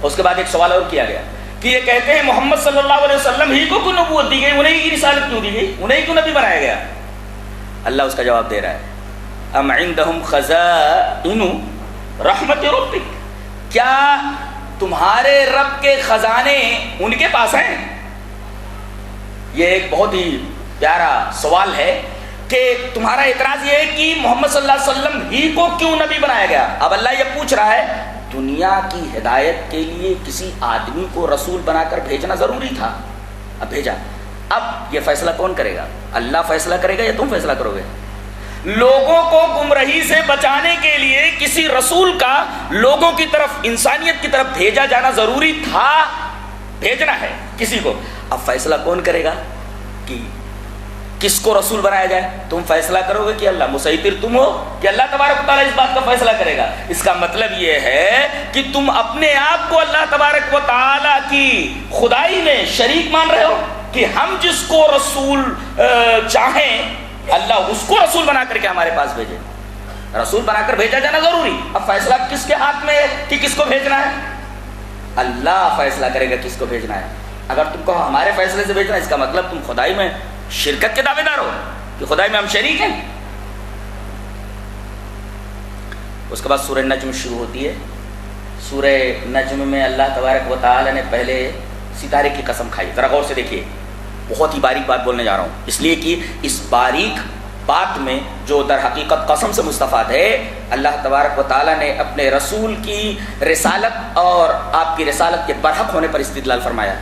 اس کے بعد ایک سوال اور کیا گیا کہ یہ کہتے ہیں محمد صلی اللہ علیہ وسلم ہی کو کیوں نبوت دی گئی, انہیں کی رسالت کیوں دی گئی, انہیں کیوں نبی بنایا گیا؟ اللہ اس کا جواب دے رہا ہے, ام عندهم خزائن رحمت ربک, کیا تمہارے رب کے خزانے ان کے پاس ہیں؟ یہ ایک بہت ہی پیارا سوال ہے کہ تمہارا اعتراض یہ ہے کہ محمد صلی اللہ علیہ وسلم ہی کو کیوں نبی بنایا گیا. اب اللہ یہ پوچھ رہا ہے دنیا کی ہدایت کے لیے کسی آدمی کو رسول بنا کر بھیجنا ضروری تھا, اب بھیجا, اب یہ فیصلہ کون کرے گا؟ اللہ فیصلہ کرے گا یا تم فیصلہ کرو گے؟ لوگوں کو گمراہی سے بچانے کے لیے کسی رسول کا لوگوں کی طرف, انسانیت کی طرف بھیجا جانا ضروری تھا, بھیجنا ہے کسی کو. اب فیصلہ کون کرے گا کہ کس کو رسول بنایا جائے؟ تم فیصلہ کرو گے کہ اللہ؟ مسیطر تم ہو کہ اللہ تبارک و تعالیٰ اس بات کا فیصلہ کرے گا؟ اس کا مطلب یہ ہے کہ تم اپنے آپ کو اللہ تبارک و تعالیٰ کی خدائی میں شریک مان رہے ہو کہ ہم جس کو رسول چاہیں اللہ اس کو رسول بنا کر کے ہمارے پاس بھیجے. رسول بنا کر بھیجا جانا ضروری. اب فیصلہ کس کے ہاتھ میں ہے کہ کس کو بھیجنا ہے؟ اللہ فیصلہ کرے گا کس کو بھیجنا ہے. اگر تم کہو ہمارے فیصلے سے بھیجنا ہے, اس کا مطلب تم خدائی میں شرکت کے دعوے دار ہو کہ خدائی میں ہم شریک ہیں. اس کے بعد سورہ نجم شروع ہوتی ہے. سورہ نجم میں اللہ تبارک و تعالی نے پہلے ستارے کی قسم کھائی. ذرا غور سے دیکھیے, بہت ہی باریک بات بولنے جا رہا ہوں, اس لیے کہ اس باریک بات میں جو در حقیقت قسم سے مستفاد ہے, اللہ تبارک و تعالی نے اپنے رسول کی رسالت اور آپ کی رسالت کے برحق ہونے پر استدلال فرمایا.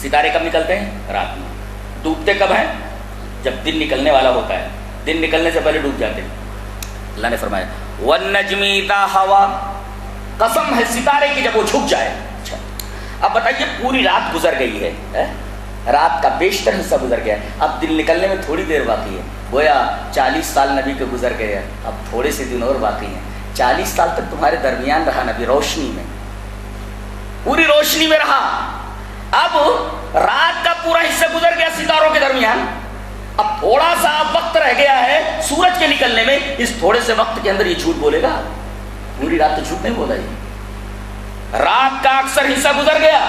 ستارے کب نکلتے ہیں؟ رات میں. ڈوبتے کب ہیں؟ جب دن نکلنے والا ہوتا ہے. دن نکلنے سے پہلے ڈوب جاتے ہیں. اللہ نے فرمایا وَالنَّجْمِ إِذَا هَوَىٰ, قسم ہے ستارے کی جب وہ جھک جائے. اچھا اب بتائیے, پوری رات گزر گئی ہے, رات کا بیشتر حصہ گزر گیا ہے, اب دن نکلنے میں تھوڑی دیر باقی ہے. گویا 40 سال نبی کے گزر گئے ہیں, اب تھوڑے سے دن اور باقی ہیں. 40 سال تک تمہارے درمیان رہا نبی, روشنی میں, پوری روشنی میں رہا. اب رات کا پورا حصہ گزر گیا ستاروں کے درمیان, اب تھوڑا سا وقت رہ گیا ہے سورج کے نکلنے میں. اس تھوڑے سے وقت کے اندر یہ جھوٹ بولے گا؟ پوری رات تو جھوٹ نہیں بولا. یہ رات کا اکثر حصہ گزر گیا,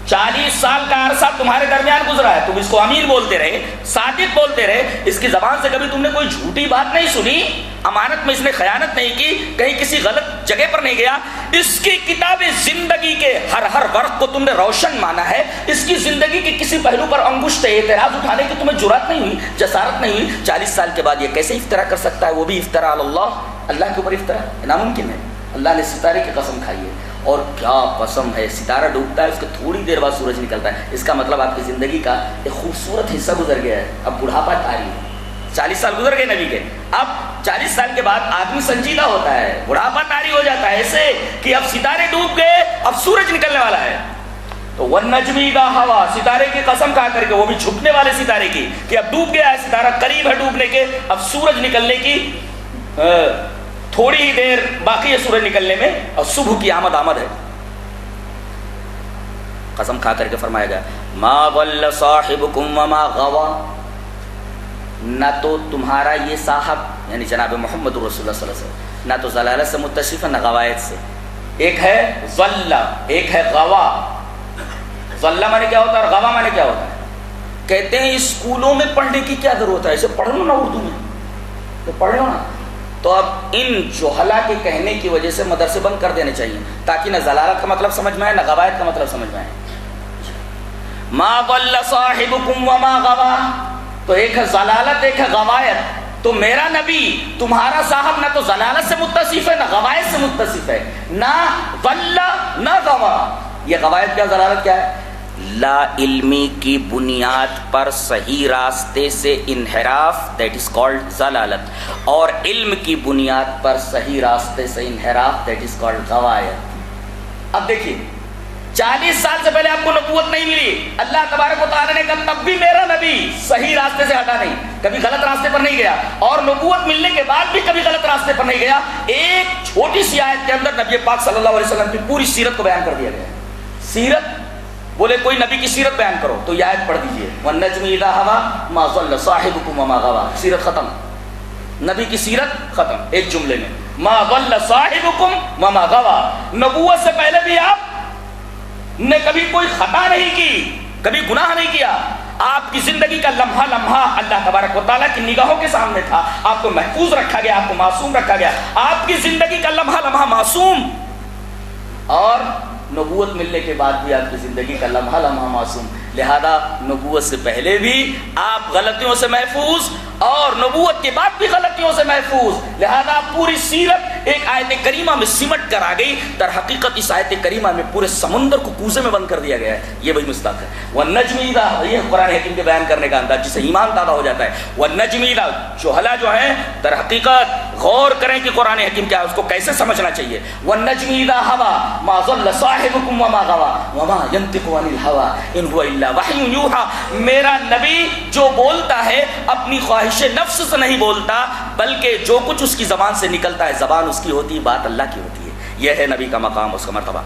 40 سال کا عرصہ تمہارے درمیان گزرا ہے. تم اس کو امین بولتے رہے, صادق بولتے رہے, اس کی زبان سے کبھی تم نے کوئی جھوٹی بات نہیں سنی. امانت میں اس نے خیانت نہیں کی, کہیں کسی غلط جگہ پر نہیں گیا. اس کی کتاب زندگی کے ہر ورق کو تم نے روشن مانا ہے. اس کی زندگی کے کسی پہلو پر انگشت اعتراض اٹھانے کی تمہیں جرات نہیں ہوئی, جسارت نہیں ہوئی. 40 سال کے بعد یہ کیسے افطرا کر سکتا ہے, وہ بھی افطرا اللہ, اللہ کے اوپر افطرا ناممکن ہے. اللہ نے ستارے کی قسم کھائی ہے, اور کیا قسم ہے, ستارہ ڈوبتا ہے اس کے تھوڑی دیر بعد سورج نکلتا ہے. اس کا مطلب آپ کی زندگی کا ایک خوبصورت حصہ گزر گیا ہے, اب بڑھاپا طاری ہے. 40 سال گزر گئے نبی کے, اب 40 سال کے بعد آدمی سنجیدہ ہوتا ہے, بڑھاپا طاری ہو جاتا ہے, ایسے کہ اب ستارے ڈوب گئے, اب سورج نکلنے والا ہے. تو وَالنَّجْمِ إِذَا هَوَىٰ, ستارے کی قسم کھا کر کے, وہ بھی جھکنے والے ستارے کی, کہ اب ڈوب گیا ہے ستارہ, قریب ہے ڈوبنے کے, اب سورج نکلنے کی تھوڑی ہی دیر باقی ہے سورج نکلنے میں, اور صبح کی آمد ہے. قسم کھا کر کے فرمایا گیا ما ضل صاحبکم وما غوا, نہ تو تمہارا یہ صاحب یعنی جناب محمد رسول اللہ صلی اللہ علیہ وسلم نہ تو ضلالت سے متصف ہے نہ غوایت سے. ایک ہے ضل, ایک ہے غوا. ضل مانے کیا ہوتا ہے اور غوا مانے کیا ہوتا ہے؟ کہتے ہیں اسکولوں میں پڑھنے کی کیا ضرورت ہے, اسے پڑھ لو نا اردو میں, تو پڑھ لو نا. تو اب ان جوہلا کے کہنے کی وجہ سے مدرسے بند کر دینے چاہیے, تاکہ نہ ضلالت کا مطلب سمجھ میں آئے نہ غوایت کا مطلب سمجھ میں آئے. ما ضل صاحبکم وما غوا, تو ایک ہے ضلالت ایک ہے غوایت. تو میرا نبی تمہارا صاحب نہ تو ضلالت سے متصف ہے نہ غوایت سے متصف ہے, نہ ضل نہ غوا. یہ غوایت کیا, ضلالت کیا ہے؟ لا علمی کی بنیاد پر صحیح راستے سے انحراف, دیٹ از کالڈ ضلالت, اور علم کی بنیاد پر صحیح راستے سے انحراف, دیٹ از کالڈ غوایت. اب دیکھیے 40 سال سے پہلے آپ کو نبوت نہیں ملی, اللہ تبارک و تعالیٰ نے کہا تب بھی میرا نبی صحیح راستے سے ہٹا نہیں, کبھی غلط راستے پر نہیں گیا, اور نبوت ملنے کے بعد بھی کبھی غلط راستے پر نہیں گیا. ایک چھوٹی سی آیت کے اندر نبی پاک صلی اللہ علیہ وسلم کی پوری سیرت کو بیان کر دیا گیا. سیرت بولے کوئی نبی کی سیرت بیان کرو تو یہ آیت پڑھ دیجئے وَالنَّجْمِ إِذَا هَوَىٰ مَا ضَلَّ صَاحِبُكُمْ وَمَا غَوَىٰ. سیرت ختم, نبی کی سیرت ختم ایک جملے میں. ما ضل صاحبکم وما غوا. نبوت سے پہلے بھی آپ نے کبھی کوئی خطا نہیں کی، کبھی گناہ نہیں کیا. آپ کی زندگی کا لمحہ لمحہ اللہ تبارک و تعالیٰ کی نگاہوں کے سامنے تھا. آپ کو محفوظ رکھا گیا، آپ کو معصوم رکھا گیا. آپ کی زندگی کا لمحہ لمحہ معصوم، اور نبوت ملنے کے بعد بھی آپ کی زندگی کا لمحہ لمحہ معصوم. لہذا نبوت سے پہلے بھی آپ غلطیوں سے محفوظ اور نبوت کے بعد بھی غلطیوں سے محفوظ. لہذا پوری سیرت ایک آیت کریمہ میں سمٹ کر آ گئی. در حقیقت اس آیت کریمہ میں پورے سمندر کو کوزے میں بند کر دیا گیا ہے. یہ وہی مصداق ہے. والنجم اذا، یہ قرآن حکیم کے بیان کرنے کا انداز جس سے ایمان تازہ ہو جاتا ہے. والنجم اذا، جہلا جو ہیں در حقیقت غور کریں کہ قرآن حکیم کیا ہے، اس کو کیسے سمجھنا چاہیے. والنجم اذا ہوا ما ضل صاحبکم وما غوا وما ينطق عن الهوى ان هو الا وحی یوحى. میرا نبی جو بولتا ہے اپنی خواہش نفس سے نہیں بولتا، بلکہ جو کچھ اس کی زبان سے نکلتا ہے زبان اس کی ہوتی ہے، بات اللہ کی ہوتی ہے. یہ ہے نبی کا مقام، اس کا مرتبہ.